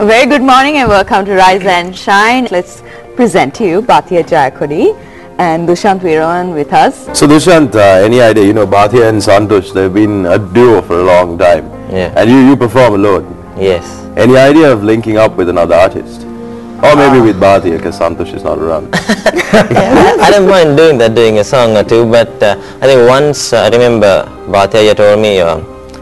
A very good morning and welcome to Rise and Shine. Let's present to you Bathiya and Dushyanth Viran with us. So Dushyanth, any idea, you know, Bathiya and Santosh, they've been a duo for a long time. Yeah. And you perform alone. Yes. Any idea of linking up with another artist? Or maybe with Bathiya, because Santosh is not around. I don't mind doing a song or two, but I think once, I remember Bathiya told me,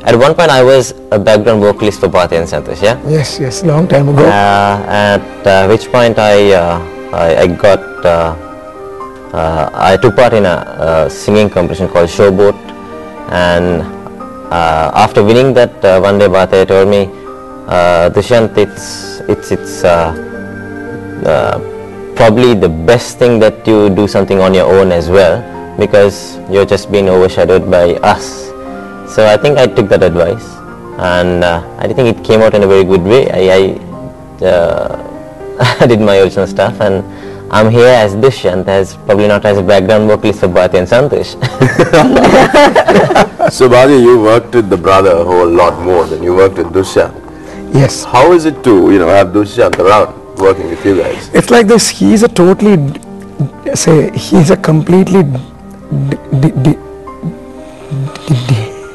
at one point I was a background vocalist for Bathiya and Santosh, yeah? Yes, long time ago. At which point I took part in a singing competition called Showboat, and after winning that, one day Bathiya told me, Dushyanth, it's probably the best thing that you do something on your own as well, because you're just being overshadowed by us. So I think I took that advice, and I think it came out in a very good way. I did my original stuff, and I'm here as Dushyanth, probably not as a background vocalist for Bathiya and Santosh. So Bathiya, you worked with the brother a whole lot more than you worked with Dushyanth. Yes. How is it to, you know, have Dushyanth around working with you guys? It's like this, he's a completely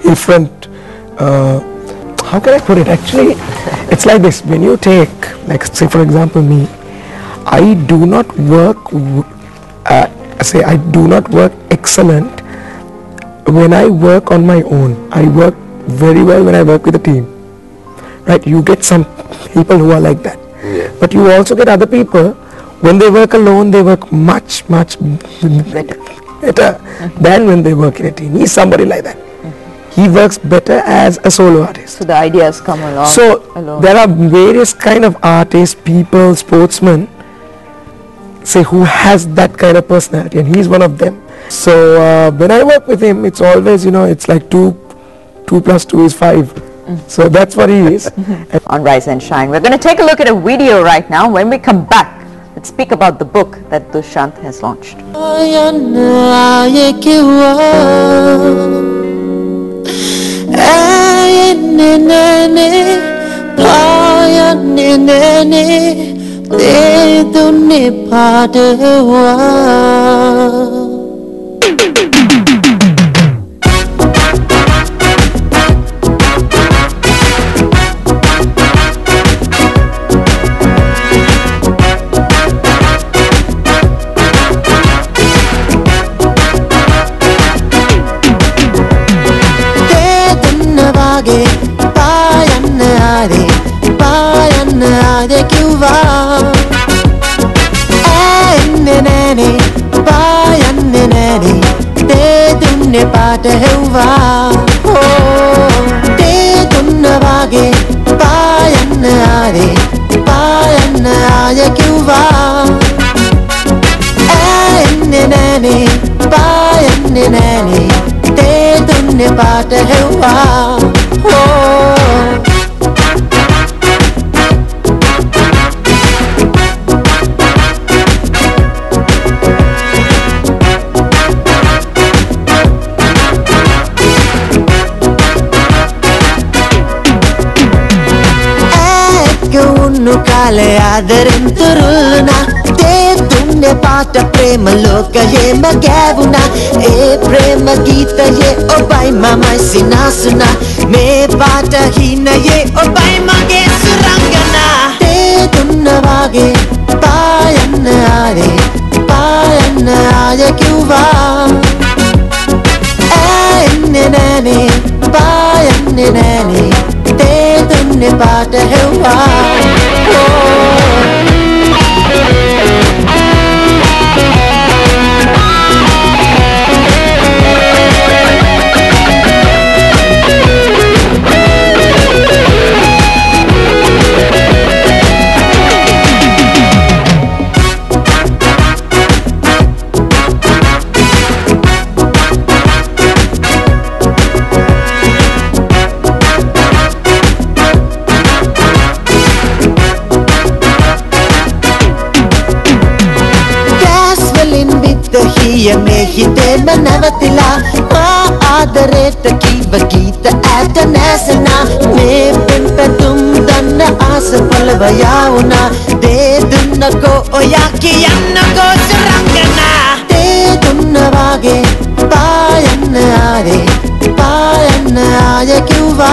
different, how can I put it? Actually, it's like this, when you take, like say for example me, I do not work excellent when I work on my own. I work very well when I work with a team, right? You get some people who are like that, yeah. But you also get other people, when they work alone, they work much better than when they work in a team. He's somebody like that. He works better as a solo artist. So the ideas come along. So there are various kind of artists, people, sportsmen, say, who has that kind of personality, and he's one of them. So when I work with him, it's always, you know, it's like 2 plus 2 is 5. So that's what he is. On Rise and Shine, we're going to take a look at a video right now. When we come back, let's speak about the book that Dushyanth has launched. Prema loka ye magavuna, e prema gita ye obai mama sinasuna, me pata hina ye obai mage surangana. Te dunna vage payanna aye kyuva, nene payanne nene, te dunne pata hewa. me hite manavtila ආදරයට කීව ගීත ඇත නැසනා මේ පෙම්පැතුම් දන්න ආස පොළව yauna de dunnako oya kiyannako sarangana de dunna wage payanna aye kyuva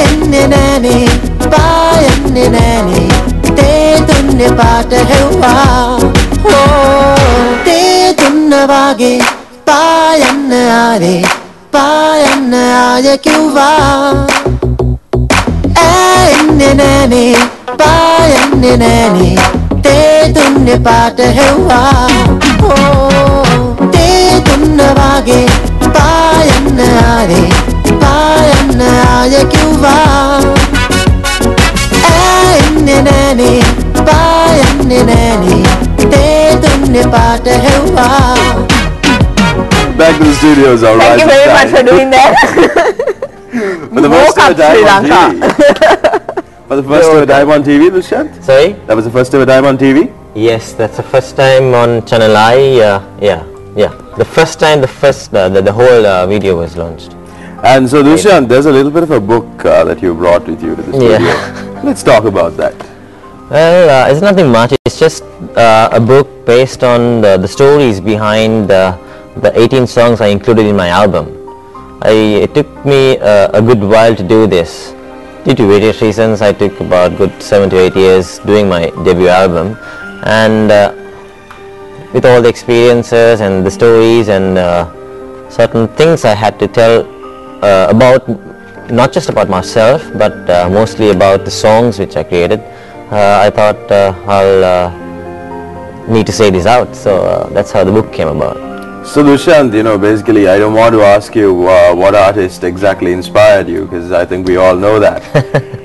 enne nane payanne nane de dunne paata hewa de dunna wage payanna aye kyuva enne nane payanne nane de dunne paata hewa de dunna wage payanna aye kyuva enne nane payanne nane de dunne paata hewa. Back to the studios, all right. Thank you very much for doing that. For the first Woke up time Sri on Lanka. TV. For the first time on TV, Dushyanth? Sorry? That was the first time on TV? Yes, that's the first time on Channel I. Yeah. The first time the whole video was launched. And so Dushyanth, there's a little bit of a book that you brought with you to the studio. Yeah. Let's talk about that. Well, it's nothing much. It's just a book based on the stories behind the 18 songs I included in my album. It took me a good while to do this. Due to various reasons, I took about good 7 to 8 years doing my debut album, and with all the experiences and the stories and certain things I had to tell about, not just about myself, but mostly about the songs which I created, I thought I'll need to say this out. So that's how the book came about. So Dushyanth, basically I don't want to ask you what artist exactly inspired you, because I think we all know that.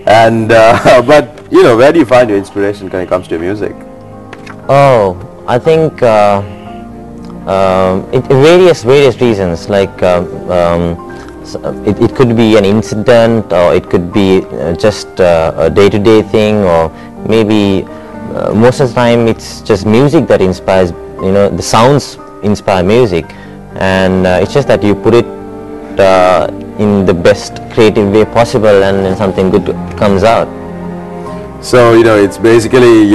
And but where do you find your inspiration when it comes to your music? Oh, I think various reasons, like it could be an incident, or it could be just a day-to-day thing, or maybe most of the time it's just music that inspires, the sounds inspire music, and it's just that you put it in the best creative way possible, and then something good comes out. So it's basically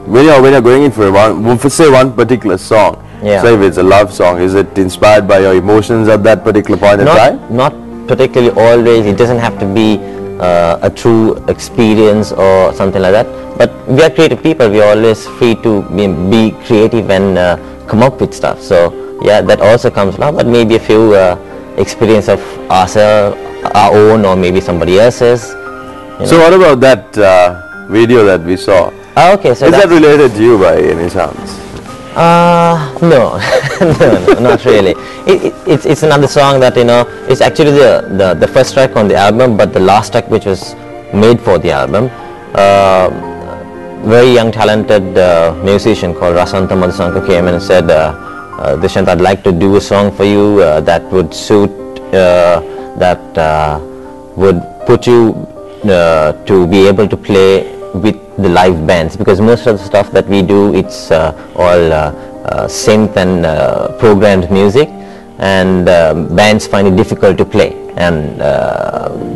when you're going in for one particular song. Yeah. So if it's a love song, is it inspired by your emotions at that particular point in time? Not particularly always. It doesn't have to be a true experience or something like that. But we are creative people. We are always free to be creative and come up with stuff. So yeah, that also comes along. But maybe a few experience of ourselves, our own, or maybe somebody else's. So what about that video that we saw? Okay, so is that related to you by any chance? No, no, not really. It's another song that it's actually the first track on the album, but the last track which was made for the album. Very young, talented musician called Rasanta Madhusanka came and said, Dushyanth, I'd like to do a song for you that would suit, that would put you to be able to play with the live bands, because most of the stuff that we do, it's all synth and programmed music, and bands find it difficult to play and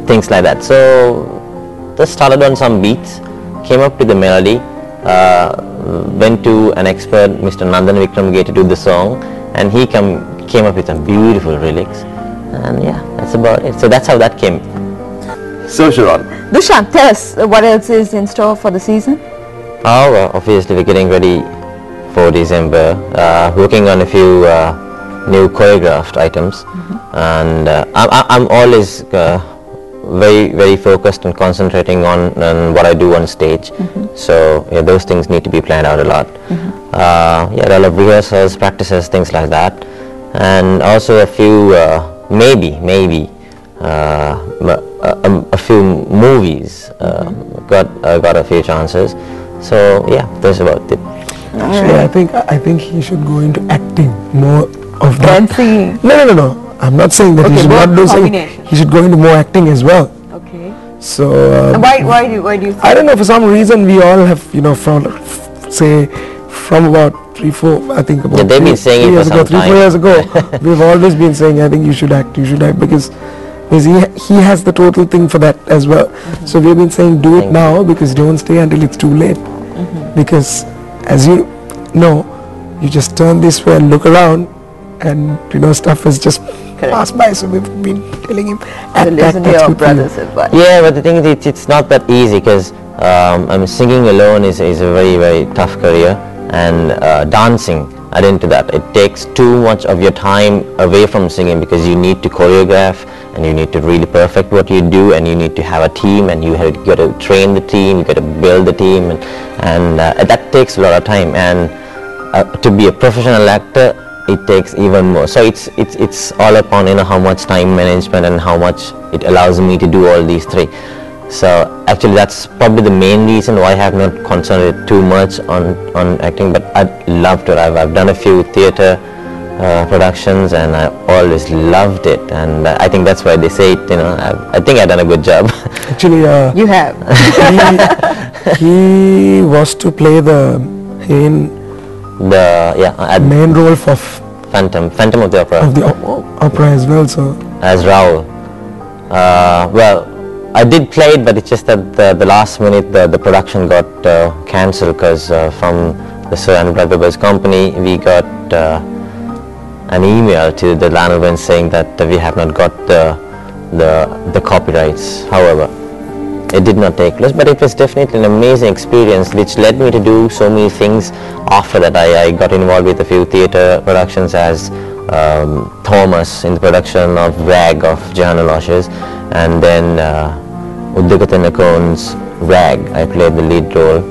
things like that. So just started on some beats, came up with the melody, went to an expert, Mr. Nandan Vikramge, to do the song, and he came up with some beautiful lyrics, and yeah, that's about it. So that's how that came. So Sharon, Dushyanth, tell us what else is in store for the season? Oh, well, obviously we're getting ready for December, working on a few new choreographed items, and I'm always very focused and concentrating on what I do on stage. So yeah, those things need to be planned out a lot. Yeah, a lot of rehearsals, practices, things like that, and also a few maybe a few movies. Got a few chances. So yeah, that's about it. Actually, I think he should go into acting more of that. Dancing. No. I'm not saying that he Okay, should not do something. combination. He should go into more acting as well. Okay. So And why do you think? I don't know, for some reason we all have, from about 3-4, I think about Yeah, they've been saying it for some 3-4 time. years ago, we've always been saying, I think you should act, because because he has the total thing for that as well. So we've been saying do it now, because don't stay until it's too late, because as you know, you just turn this way and look around, and you know, stuff has just passed by. So we've been telling him So listen to your brother's advice. Yeah, but the thing is, it's not that easy, because singing alone is a very, very tough career, and dancing, add into that, it takes too much of your time away from singing, because you need to choreograph, and you need to really perfect what you do, and you need to have a team, and you got to train the team, you got to build the team, and that takes a lot of time, and to be a professional actor, it takes even more. So it's all upon, you know, how much time management and how much it allows me to do all these three. So actually that's probably the main reason why I have not concentrated too much on acting, but I'd love to. I've done a few theatre productions, and I always loved it, and I think that's why they say it, you know, I think I've done a good job. Actually, You have. he was to play the main role for Phantom of the opera as well. So as Raul. Well, I did play it, but it's just that the last minute the production got cancelled, because from the Sir Anurag Baba's company we got an email to the landlord saying that we have not got the copyrights. However, it did not take place, but it was definitely an amazing experience, which led me to do so many things. After that, I got involved with a few theatre productions as Thomas in the production of Rag of Johanna Loshes, and then Uddagatan Rag, I played the lead role,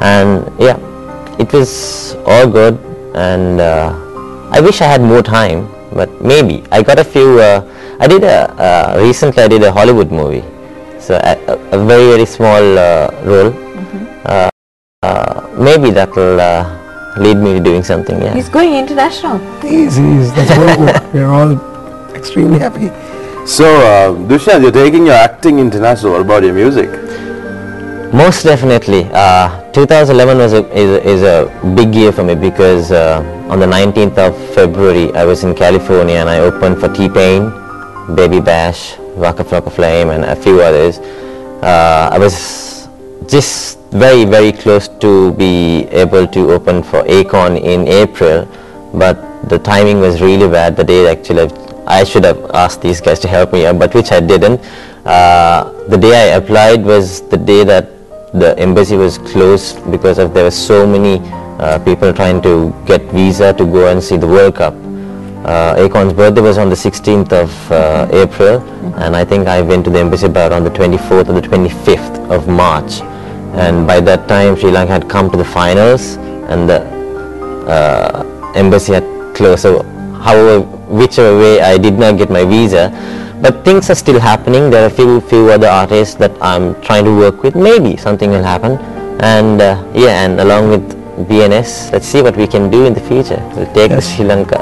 and yeah, it was all good, and I wish I had more time, but maybe. I got a few, recently I did a Hollywood movie, so a very, very small role. Maybe that will lead me to doing something. Yeah. He's going international. he's that's very good. We're all extremely happy. So, Dushyanth, you're taking your acting international. What about your music? Most definitely. 2011 is a big year for me, because on the 19th of February I was in California, and I opened for T-Pain, Baby Bash, Waka Flocka Flame, and a few others. I was just very, very close to be able to open for Akon in April, but the timing was really bad. The day actually I should have asked these guys to help me out, but which I didn't. The day I applied was the day that the embassy was closed, because there were so many people trying to get visa to go and see the World Cup. Akon's birthday was on the 16th of April, and I think I went to the embassy about on the 24th or the 25th of March, and by that time Sri Lanka had come to the finals, and the embassy had closed. So however, whichever way, I did not get my visa, but things are still happening. There are a few other artists that I'm trying to work with. Maybe something will happen, and yeah, and along with BNS, let's see what we can do in the future. We'll take Sri Lanka.